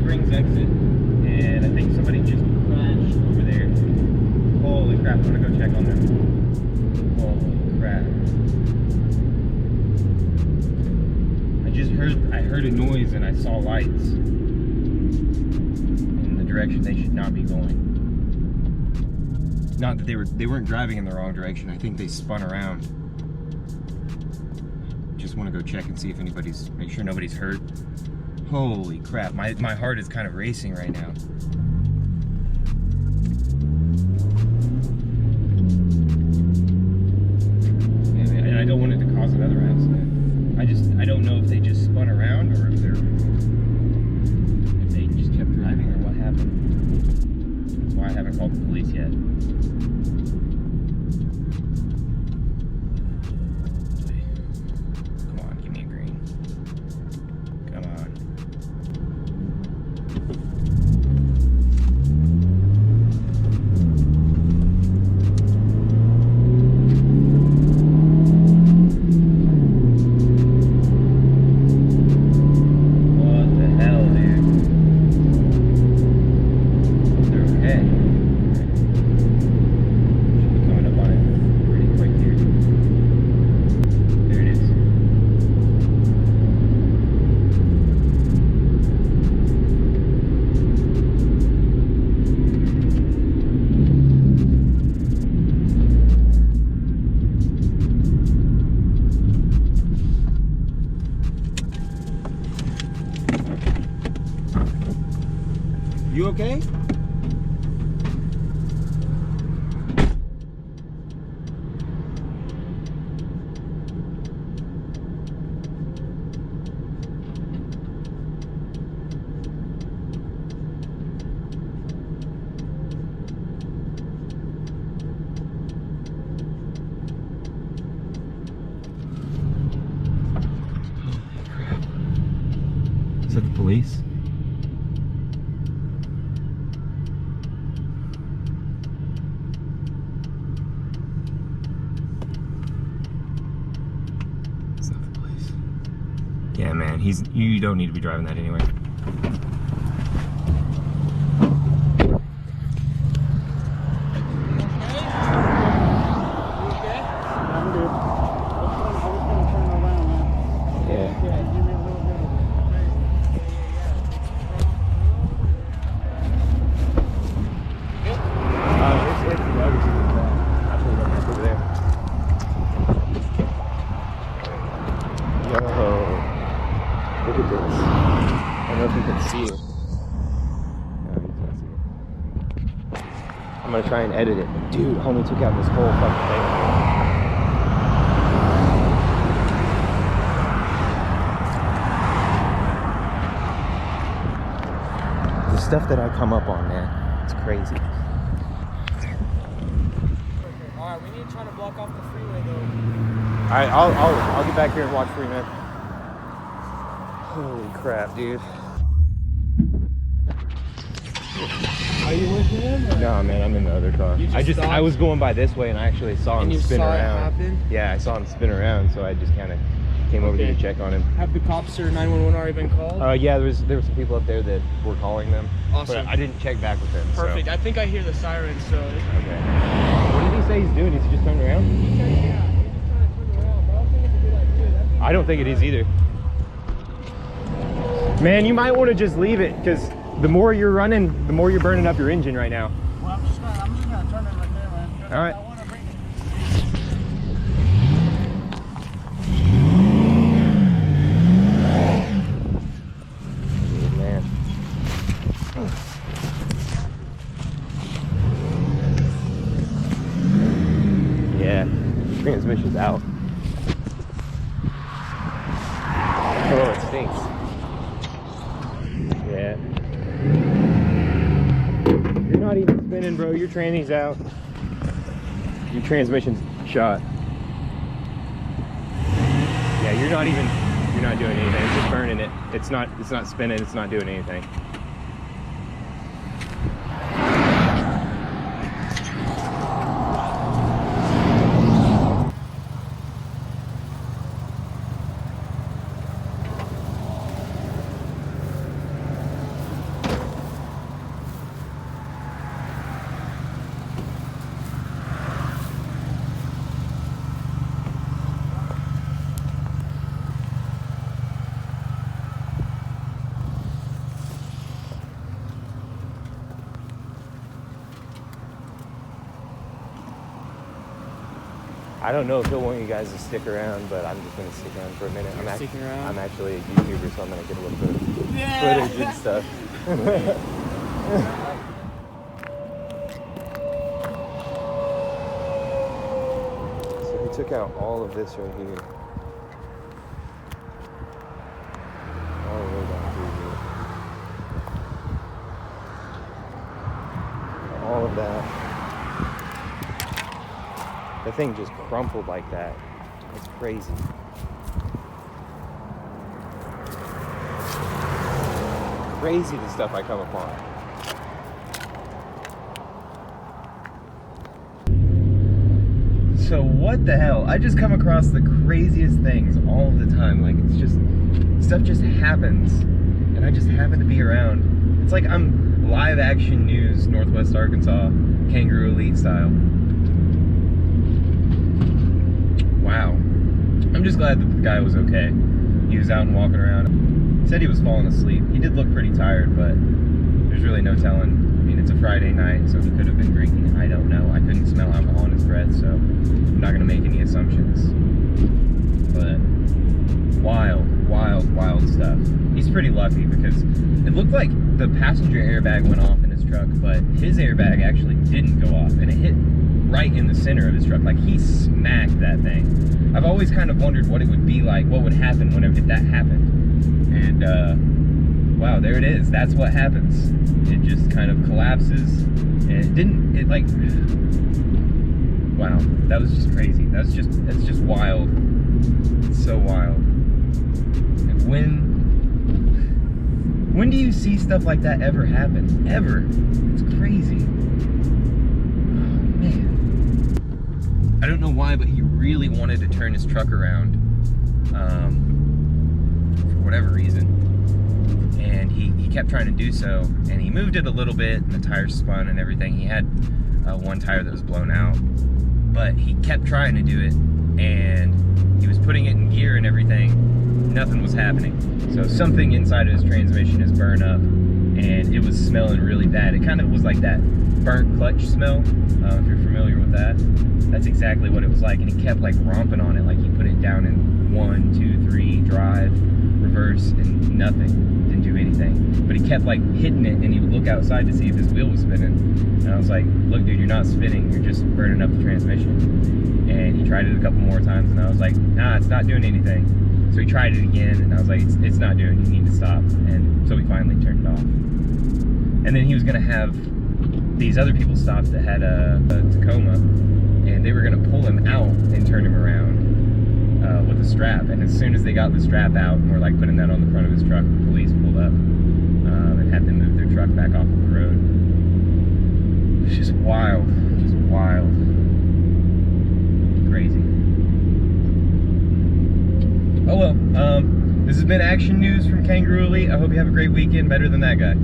Springs exit, and I think somebody just crashed over there. Holy crap, I'm gonna go check on them. Holy crap. I heard a noise and I saw lights in the direction they should not be going. Not that they weren't driving in the wrong direction. I think they spun around. Just want to go check and see if make sure nobody's hurt. Holy crap, my heart is kind of racing right now. And I don't want it to cause another accident. I don't know if they just spun around or if they just kept driving or what happened. That's why I haven't called the police yet. Come on, give me a green. Come on. You okay? Holy crap. Is that the police? Yeah, man, you don't need to be driving that anyway. Look at this. I don't know if you can see it. No, you can't see it. I'm gonna try and edit it. Dude, homie took out this whole fucking thing. The stuff that I come up on, man, it's crazy. Alright, we need to try to block off the freeway though. Alright, I'll get back here and watch for you, man. Holy crap, dude. Are you with him? Or? No, man, I'm in the other car. I was going by this way and I actually saw him spin around. It happen? Yeah, I saw him spin around, so I just kind of came over here to check on him. Have the cops or 911 already been called? Yeah, there were some people up there that were calling them. Awesome. But I didn't check back with them. Perfect. So. I think I hear the sirens, so. Okay. What did he say he's doing? Is he just turning around? He said, yeah, he's just trying to turn around, but I don't think it's a good idea. I don't think it is either. Man, you might want to just leave it, because the more you're running, the more you're burning up your engine right now. Well, I'm just gonna turn it right there, man. All right. I want to bring it. Man. Yeah, transmission's out. Oh, it stinks. Yeah. You're not even spinning, bro. Your tranny's out. Your transmission's shot. Yeah, you're not doing anything. It's just burning it. It's not spinning. It's not doing anything. I don't know if he'll want you guys to stick around, but I'm just gonna stick around for a minute. Sticking around? I'm actually a YouTuber, so I'm gonna get a little bit of footage and stuff. So he took out all of this right here. All the way down through here. All of that. The thing just crumpled like that. It's crazy. Crazy the stuff I come upon. So what the hell? I just come across the craziest things all the time. Like, it's just, stuff just happens and I just happen to be around. It's like I'm live action news, Northwest Arkansas, Kangaroo Elite style. Wow. I'm just glad that the guy was okay. He was out and walking around. He said he was falling asleep. He did look pretty tired, but there's really no telling. I mean, it's a Friday night, so he could have been drinking. I don't know. I couldn't smell alcohol in his breath, so I'm not going to make any assumptions. But wild, wild, wild stuff. He's pretty lucky because it looked like the passenger airbag went off in his truck, but his airbag actually didn't go off, and it hit right in the center of his truck. Like, he smacked that thing. I've always kind of wondered what it would be like, what would happen if that happened. And wow, there it is. That's what happens. It just kind of collapses. And wow, that was just crazy. That's just wild. It's so wild. And when do you see stuff like that ever happen? Ever. It's crazy. I don't know why, but he really wanted to turn his truck around for whatever reason. And he kept trying to do so, and he moved it a little bit, and the tires spun and everything. He had one tire that was blown out, but he kept trying to do it, and he was putting it in gear and everything. Nothing was happening. So something inside of his transmission is burned up, and it was smelling really bad. It kind of was like that burnt clutch smell, if you're familiar with that. That's exactly what it was like, and he kept like romping on it, like he put it down in 1, 2, 3, drive, reverse, and nothing. Didn't do anything. But he kept like hitting it, and he would look outside to see if his wheel was spinning. And I was like, look dude, you're not spinning, you're just burning up the transmission. And he tried it a couple more times, and I was like, nah, it's not doing anything. So he tried it again, and I was like, it's not doing it, you need to stop. And so we finally turned it off. And then he was gonna have these other people stop that had a Tacoma, and they were gonna pull him out and turn him around with a strap. And as soon as they got the strap out and were like putting that on the front of his truck, the police pulled up and had them move their truck back off of the road. It's just wild, just wild, crazy. Oh well, this has been Action News from Kangaroo Elite. I hope you have a great weekend, better than that guy.